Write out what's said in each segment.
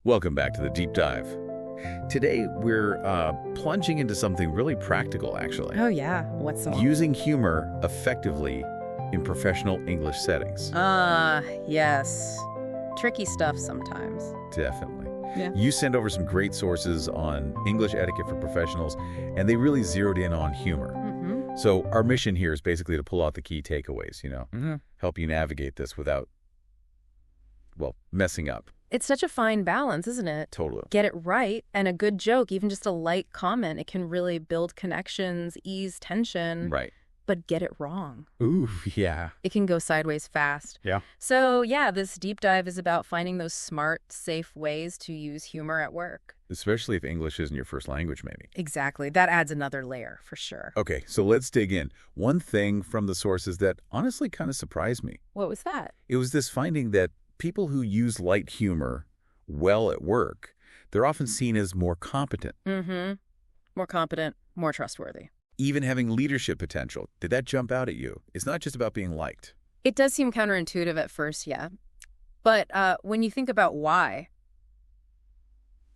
Welcome back to the Deep Dive. Today, we're plunging into something really practical, actually. Oh, yeah. What's so? Using humor effectively in professional English settings. Yes. Tricky stuff sometimes. Definitely. Yeah. You sent over some great sources on English etiquette for professionals, and they really zeroed in on humor. Mm-hmm. So our mission here is basically to pull out the key takeaways, help you navigate this without, well, messing up. It's such a fine balance, isn't it? Totally. Get it right, and a good joke, even just a light comment, it can really build connections, ease tension. Right. But get it wrong. Ooh, yeah. It can go sideways fast. Yeah. So, yeah, this deep dive is about finding those smart, safe ways to use humor at work. Especially if English isn't your first language, maybe. Exactly. That adds another layer, for sure. Okay, so let's dig in. One thing from the sources that honestly kind of surprised me. What was that? It was this finding that people who use light humor well at work, they're often seen as more competent. Mm-hmm. More competent, more trustworthy. Even having leadership potential. Did that jump out at you? It's not just about being liked. It does seem counterintuitive at first, yeah. But when you think about why,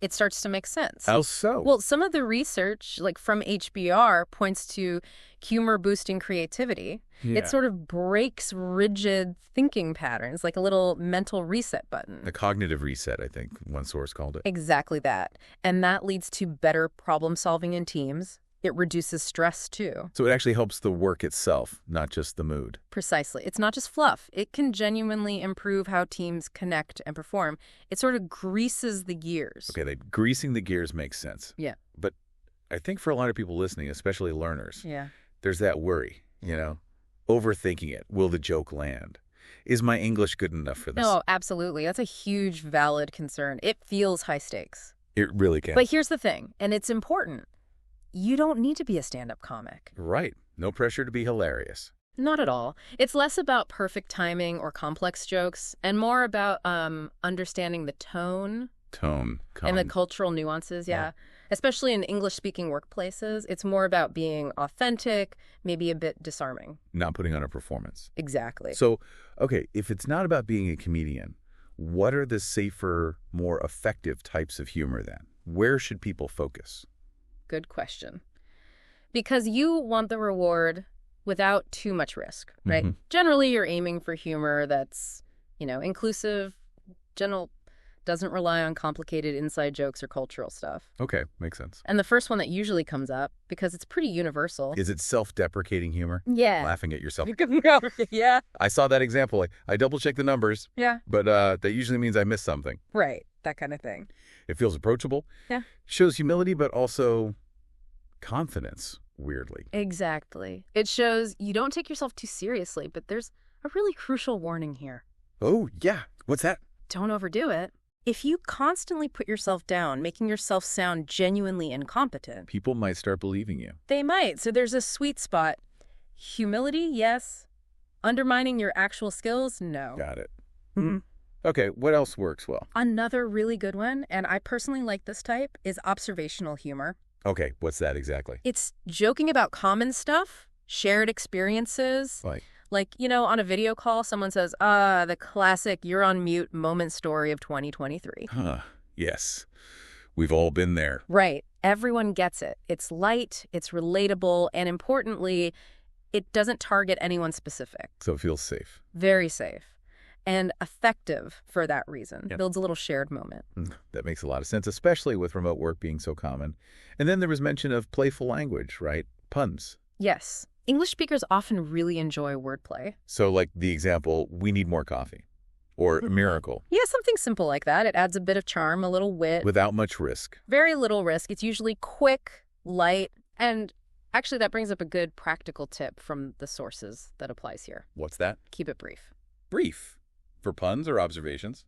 it starts to make sense. How so? Well, some of the research, like from HBR, points to humor boosting creativity. Yeah. It sort of breaks rigid thinking patterns, like a little mental reset button. The cognitive reset, I think one source called it. Exactly that. And that leads to better problem solving in teams. It reduces stress, too. So it actually helps the work itself, not just the mood. Precisely. It's not just fluff. It can genuinely improve how teams connect and perform. It sort of greases the gears. Okay, greasing the gears makes sense. Yeah. But I think for a lot of people listening, especially learners, Yeah. there's that worry, overthinking it. Will the joke land? Is my English good enough for this? No, absolutely. That's a huge, valid concern. It feels high stakes. It really can. But here's the thing, and it's important. You don't need to be a stand-up comic. Right. No pressure to be hilarious. Not at all. It's less about perfect timing or complex jokes and more about understanding the tone and the cultural nuances, yeah. Especially in English-speaking workplaces, it's more about being authentic, maybe a bit disarming. Not putting on a performance. Exactly. So, okay, if it's not about being a comedian, what are the safer, more effective types of humor then? Where should people focus? Good question. Because you want the reward without too much risk, right? Mm-hmm. Generally, you're aiming for humor that's, inclusive, doesn't rely on complicated inside jokes or cultural stuff. Okay, makes sense. And the first one that usually comes up, because it's pretty universal. Is it self-deprecating humor? Yeah. Laughing at yourself. Yeah. I saw that example. I double-checked the numbers. Yeah. But that usually means I missed something. Right. That kind of thing. It feels approachable. Yeah. Shows humility, but also confidence, weirdly. Exactly. It shows you don't take yourself too seriously, but there's a really crucial warning here. Oh, yeah. What's that? Don't overdo it. If you constantly put yourself down, making yourself sound genuinely incompetent, People might start believing you. they might. So there's a sweet spot. Humility, yes. Undermining your actual skills, no. Got it. Mm-hmm. Okay, what else works well? Another really good one, and I personally like this type, is observational humor. Okay, what's that exactly? It's joking about common stuff, shared experiences. Like, on a video call, someone says, the classic you're on mute moment story of 2023. Yes. We've all been there. Right. Everyone gets it. It's light, it's relatable, and importantly, it doesn't target anyone specific. So it feels safe. Very safe. And effective for that reason. Yep. Builds a little shared moment. That makes a lot of sense, especially with remote work being so common. And then there was mention of playful language, right? Puns. Yes. English speakers often really enjoy wordplay. So like the example, we need more coffee. Or a miracle. Yeah, something simple like that. It adds a bit of charm, a little wit. Without much risk. Very little risk. It's usually quick, light, and actually that brings up a good practical tip from the sources that applies here. What's that? Keep it brief. Brief. For puns or observations?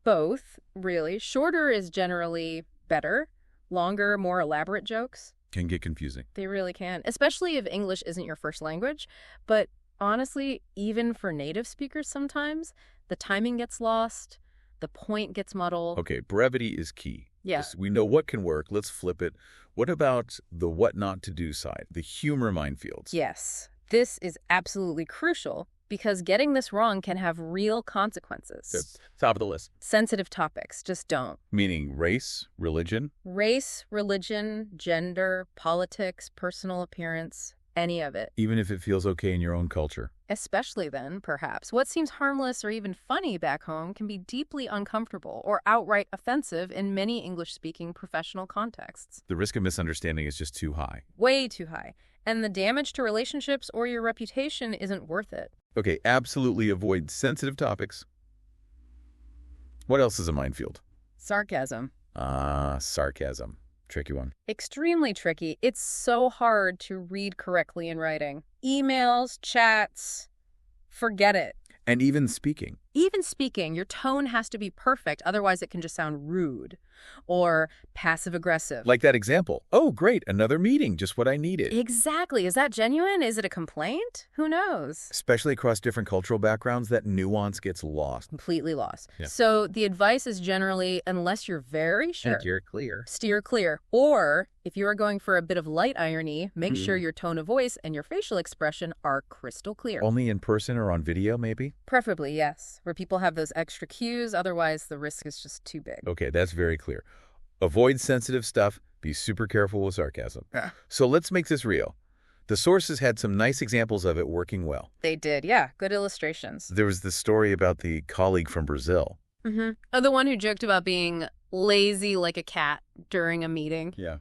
Both, really. Shorter is generally better. Longer, more elaborate jokes. Can get confusing. They really can, especially if English isn't your first language. But honestly, even for native speakers sometimes, the timing gets lost, the point gets muddled. Okay, brevity is key. Yeah. We know what can work. Let's flip it. What about the what not to do side, the humor minefields? Yes, this is absolutely crucial because getting this wrong can have real consequences. That's top of the list. Sensitive topics, just don't. Meaning race, religion? Race, religion, gender, politics, personal appearance, any of it. Even if it feels okay in your own culture. Especially then, perhaps. What seems harmless or even funny back home can be deeply uncomfortable or outright offensive in many English-speaking professional contexts. The risk of misunderstanding is just too high. Way too high. And the damage to relationships or your reputation isn't worth it. Okay, absolutely avoid sensitive topics. What else is a minefield? Sarcasm. Sarcasm. Tricky one. Extremely tricky. It's so hard to read correctly in writing. Emails, chats, forget it. And even speaking. Even speaking, your tone has to be perfect, otherwise it can just sound rude or passive-aggressive. Like that example. Oh, great, another meeting, just what I needed. Exactly. Is that genuine? Is it a complaint? Who knows? Especially across different cultural backgrounds, that nuance gets lost. Completely lost. Yeah. So the advice is generally, unless you're very sure, Steer clear. steer clear. Or if you are going for a bit of light irony, make sure your tone of voice and your facial expression are crystal clear. Only in person or on video, maybe? Preferably, yes, where people have those extra cues. Otherwise, the risk is just too big. Okay, that's very clear. Avoid sensitive stuff. Be super careful with sarcasm. So let's make this real. The sources had some nice examples of it working well. They did, yeah. Good illustrations. There was this story about the colleague from Brazil. Oh, the one who joked about being lazy like a cat during a meeting. Yeah.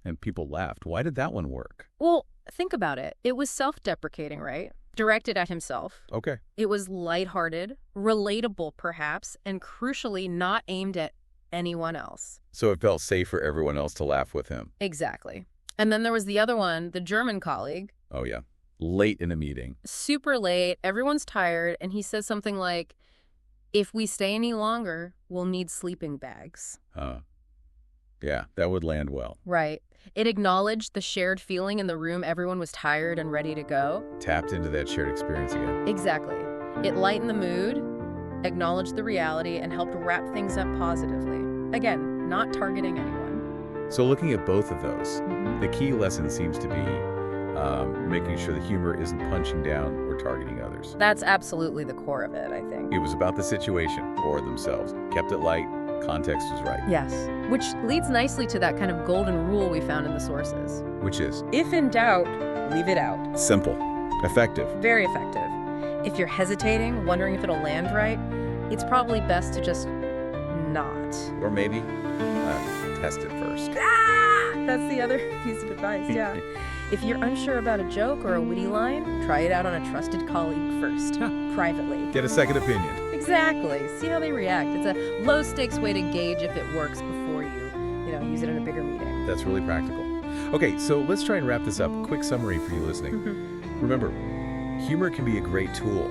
And people laughed. Why did that one work? Well, think about it. It was self-deprecating, right? Directed at himself. Okay. It was lighthearted, relatable perhaps, and crucially not aimed at anyone else. So it felt safe for everyone else to laugh with him. Exactly. And then there was the other one, the German colleague. Oh, yeah. Late in a meeting. Super late, everyone's tired, and he says something like, if we stay any longer, we'll need sleeping bags. Yeah, that would land well. Right. It acknowledged the shared feeling in the room. Everyone was tired and ready to go. Tapped into that shared experience again. Exactly. It lightened the mood, acknowledged the reality, and helped wrap things up positively. Again, not targeting anyone. So looking at both of those, the key lesson seems to be making sure the humor isn't punching down or targeting others. That's absolutely the core of it, I think. It was about the situation or themselves. Kept it light. Context was right. Yes. Which leads nicely to that kind of golden rule we found in the sources. Which is? If in doubt, leave it out. Simple. Effective. Very effective. If you're hesitating, wondering if it'll land right, it's probably best to just not. Or maybe test it first. That's the other piece of advice, yeah. If you're unsure about a joke or a witty line, try it out on a trusted colleague first, privately. Get a second opinion. Exactly. See how they react. It's a low-stakes way to gauge if it works before you use it in a bigger meeting. That's really practical. Okay, so let's try and wrap this up. Quick summary for you listening. Remember, humor can be a great tool.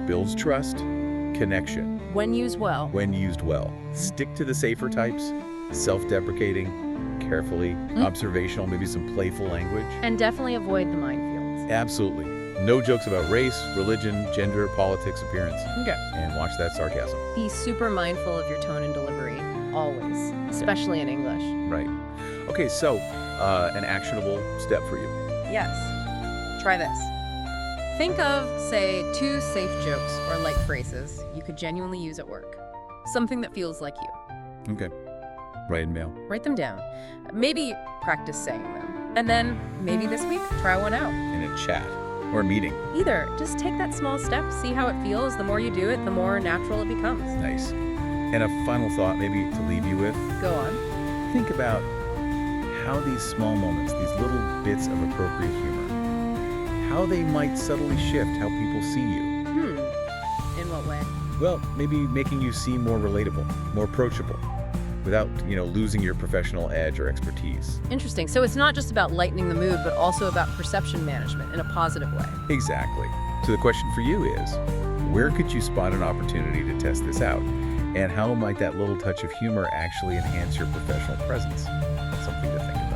Builds trust, connection. When used well. When used well. Stick to the safer types, self-deprecating, carefully, observational, maybe some playful language. And definitely avoid the minefields. Absolutely. No jokes about race, religion, gender, politics, appearance. Okay. And watch that sarcasm. Be super mindful of your tone and delivery, always, especially in English. Right. Okay, so an actionable step for you. Yes. Try this. Think of, say, 2 safe jokes or light phrases you could genuinely use at work. Something that feels like you. Okay. Write in mail. Write them down. Maybe practice saying them. And then, maybe this week, try one out. In a chat or a meeting. Either. Just take that small step, see how it feels. The more you do it, the more natural it becomes. Nice. And a final thought maybe to leave you with. Go on. Think about how these small moments, these little bits of appropriate humor, how they might subtly shift how people see you. In what way? Well, maybe making you seem more relatable, more approachable, without, losing your professional edge or expertise. Interesting. So it's not just about lightening the mood, but also about perception management in a positive way. Exactly. So the question for you is, where could you spot an opportunity to test this out? And how might that little touch of humor actually enhance your professional presence? That's something to think about.